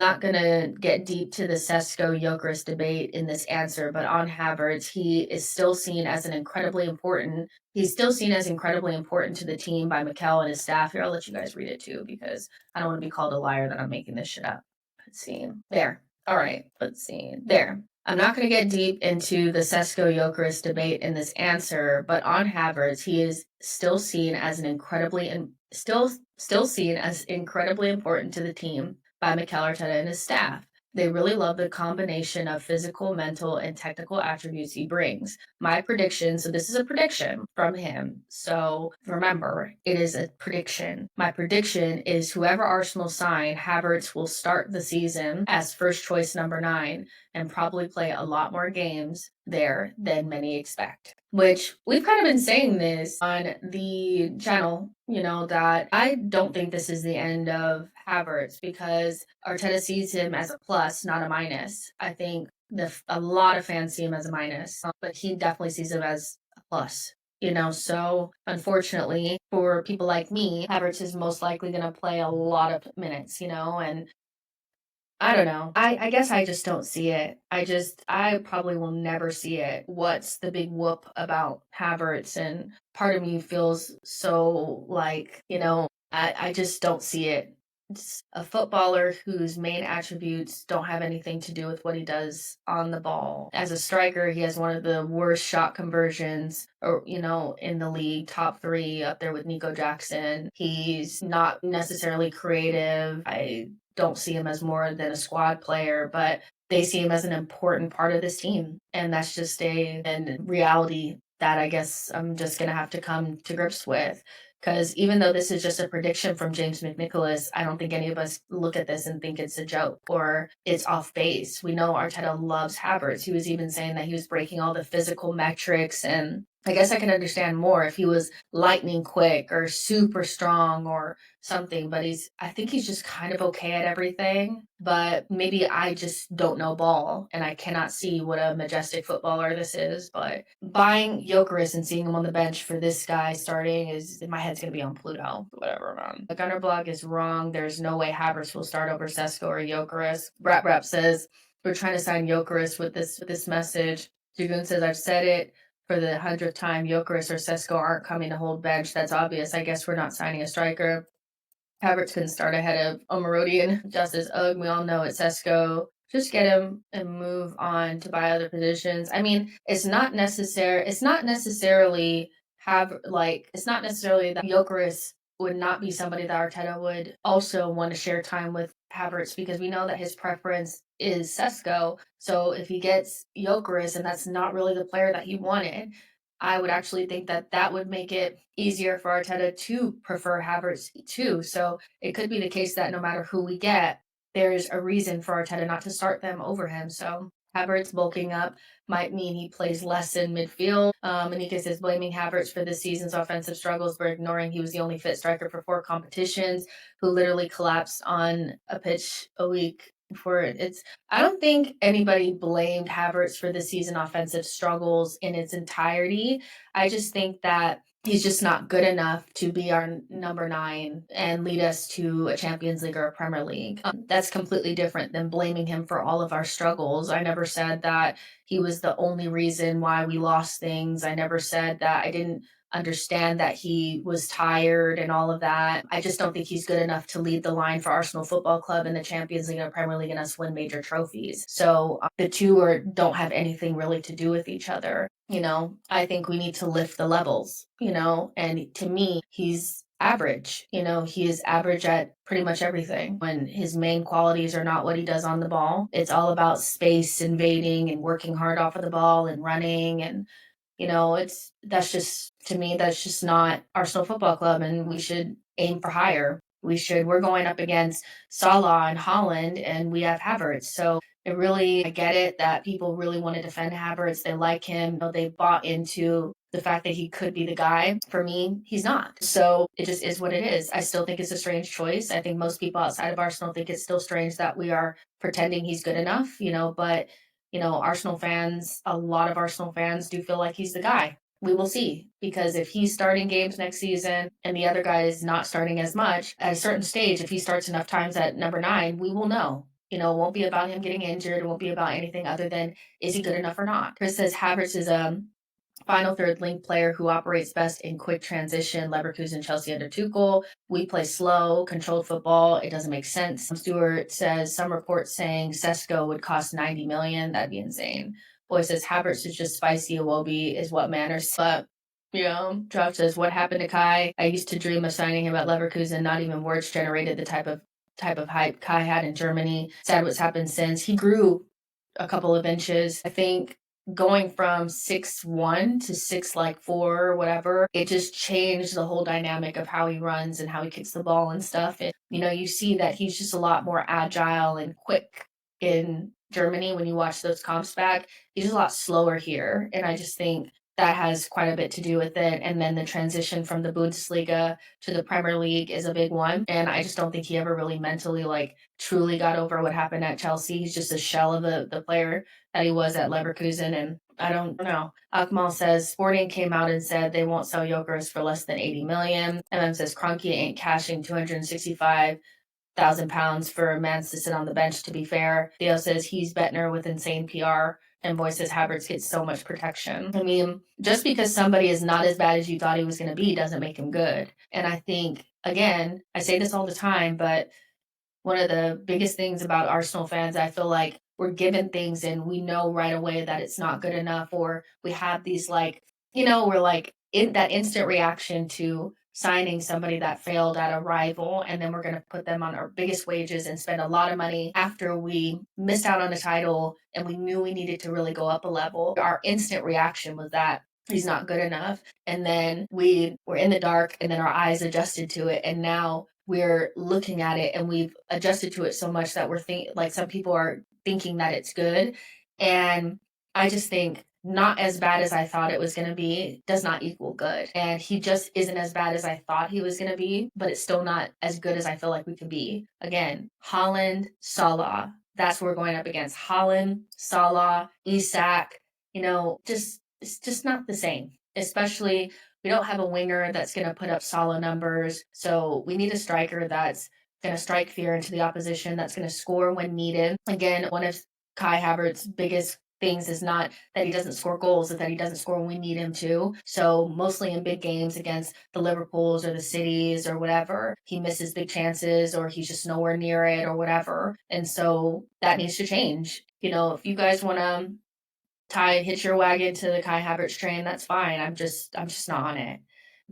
not gonna get deep to the Sesko-Gyökeres debate in this answer, but on Havertz, he's still seen as incredibly important to the team by Mikel and his staff. Here, I'll let you guys read it too because I don't want to be called a liar that I'm making this shit up. Let's see. There. All right. Let's see. There. I'm not going to get deep into the Sesko-Gyökeres debate in this answer, but on Havertz, he is still seen as still seen as incredibly important to the team by Mikel Arteta and his staff. They really love the combination of physical, mental, and technical attributes he brings. My prediction, so this is a prediction from him. So remember, it is a prediction. My prediction is whoever Arsenal sign, Havertz will start the season as first choice number 9 and probably play a lot more games there than many expect. Which we've kind of been saying this on the channel, that I don't think this is the end of Havertz because Arteta sees him as a plus, not a minus. I think a lot of fans see him as a minus, but he definitely sees him as a plus. So unfortunately for people like me, Havertz is most likely going to play a lot of minutes, and I don't know. I guess I just don't see it. I probably will never see it. What's the big whoop about Havertz? And part of me feels so like, I just don't see it. It's a footballer whose main attributes don't have anything to do with what he does on the ball. As a striker, he has one of the worst shot conversions or in the league, top 3 up there with Nico Jackson. He's not necessarily creative. I don't see him as more than a squad player, but they see him as an important part of this team. And that's just a reality that I guess I'm just going to have to come to grips with. Because even though this is just a prediction from James McNicholas, I don't think any of us look at this and think it's a joke or it's off base. We know Arteta loves Havertz. He was even saying that he was breaking all the physical metrics, and I guess I can understand more if he was lightning quick or super strong or something, but I think he's just kind of okay at everything. But maybe I just don't know ball and I cannot see what a majestic footballer this is. But buying Gyökeres and seeing him on the bench for this guy starting is, my head's gonna be on Pluto. Whatever, man. The Gunner blog is wrong. There's no way Havertz will start over Sesko or Gyökeres. Rap says we're trying to sign Gyökeres with this message. Dragoon says I've said it for the 100th time. Gyökeres or Sesko aren't coming to hold bench. That's obvious. I guess we're not signing a striker. Havertz couldn't start ahead of Omarodian. Justice Ugg, we all know it's Sesko. Just get him and move on to buy other positions. I mean, it's not necessarily that Gyökeres would not be somebody that Arteta would also want to share time with Havertz because we know that his preference is Sesko. So if he gets Gyökeres and that's not really the player that he wanted, I would actually think that that would make it easier for Arteta to prefer Havertz too. So it could be the case that no matter who we get, there's a reason for Arteta not to start them over him. So Havertz bulking up might mean he plays less in midfield. Anika says blaming Havertz for this season's offensive struggles, but ignoring he was the only fit striker for 4 competitions who literally collapsed on a pitch a week before it's I don't think anybody blamed Havertz for the season offensive struggles in its entirety. I just think that he's just not good enough to be our number 9 and lead us to a Champions League or a Premier League. That's completely different than blaming him for all of our struggles. I never said that he was the only reason why we lost things. I never said that I didn't understand that he was tired and all of that. I just don't think he's good enough to lead the line for Arsenal Football Club in the Champions League and Premier League and us win major trophies. So the two don't have anything really to do with each other. I think we need to lift the levels, and to me, he's average. He is average at pretty much everything. When his main qualities are not what he does on the ball, it's all about space invading and working hard off of the ball and running and that's just not Arsenal Football Club, and we should aim for higher. We're going up against Salah and Holland, and we have Havertz. So I get it that people really want to defend Havertz. They like him. They bought into the fact that he could be the guy. For me, he's not. So it just is what it is. I still think it's a strange choice. I think most people outside of Arsenal think it's still strange that we are pretending he's good enough, but Arsenal fans, a lot of Arsenal fans do feel like he's the guy. We will see, because if he's starting games next season and the other guy is not starting as much, at a certain stage, if he starts enough times at number 9, we will know. It won't be about him getting injured. It won't be about anything other than is he good enough or not. Chris says Havertz is a final third link player who operates best in quick transition. Leverkusen, Chelsea under Tuchel. We play slow, controlled football. It doesn't make sense. Stewart says some reports saying Sesko would cost 90 million. That'd be insane. Boy says Havertz is just spicy. Iwobi is what matters. But Drop says what happened to Kai? I used to dream of signing him at Leverkusen. Not even words generated the type of hype Kai had in Germany. Sad what's happened since. He grew a couple of inches. I think going from 6'1" to 6'4" or whatever, it just changed the whole dynamic of how he runs and how he kicks the ball and stuff. And you see that he's just a lot more agile and quick in Germany when you watch those comps back. He's just a lot slower here. And I just think that has quite a bit to do with it. And then the transition from the Bundesliga to the Premier League is a big one. And I just don't think he ever really mentally truly got over what happened at Chelsea. He's just a shell of the player that he was at Leverkusen. And I don't know. Akmal says Sporting came out and said they won't sell Jokers for less than 80 million. MM says Kroenke ain't cashing 265,000 pounds for Mans to sit on the bench, to be fair. Theo says he's Bettner with insane PR. And Boy says Havertz gets so much protection. I mean, just because somebody is not as bad as you thought he was going to be doesn't make him good. And I think, again, I say this all the time, but one of the biggest things about Arsenal fans, I feel like we're given things and we know right away that it's not good enough, or we have these we're in that instant reaction to signing somebody that failed at a rival, and then we're going to put them on our biggest wages and spend a lot of money after we missed out on a title and we knew we needed to really go up a level. Our instant reaction was that he's not good enough. And then we were in the dark and then our eyes adjusted to it. And now we're looking at it and we've adjusted to it so much that some people are thinking that it's good. And I just think not as bad as I thought it was going to be does not equal good. And he just isn't as bad as I thought he was going to be, but it's still not as good as I feel like we could be. Again, Haaland, Salah, that's what we're going up against. Haaland, Salah, Isak, it's just not the same, especially we don't have a winger that's going to put up solid numbers. So we need a striker that's going to strike fear into the opposition, that's going to score when needed. Again, one of Kai Havertz's biggest things is not that he doesn't score goals, but that he doesn't score when we need him to. So mostly in big games against the Liverpools or the Cities or whatever, he misses big chances or he's just nowhere near it or whatever. And so that needs to change. If you guys want to hitch your wagon to the Kai Havertz train, that's fine. I'm just not on it.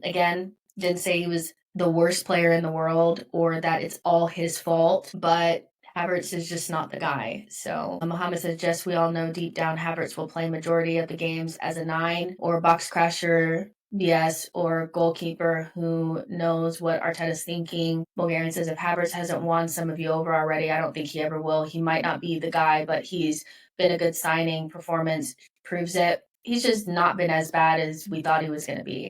Again, didn't say he was the worst player in the world or that it's all his fault, but Havertz is just not the guy. So Muhammad says, Jess, we all know deep down Havertz will play majority of the games as a 9 or box crasher, BS, or goalkeeper who knows what Arteta's thinking. Bulgarian says, if Havertz hasn't won some of you over already, I don't think he ever will. He might not be the guy, but he's been a good signing. Performance proves it. He's just not been as bad as we thought he was going to be.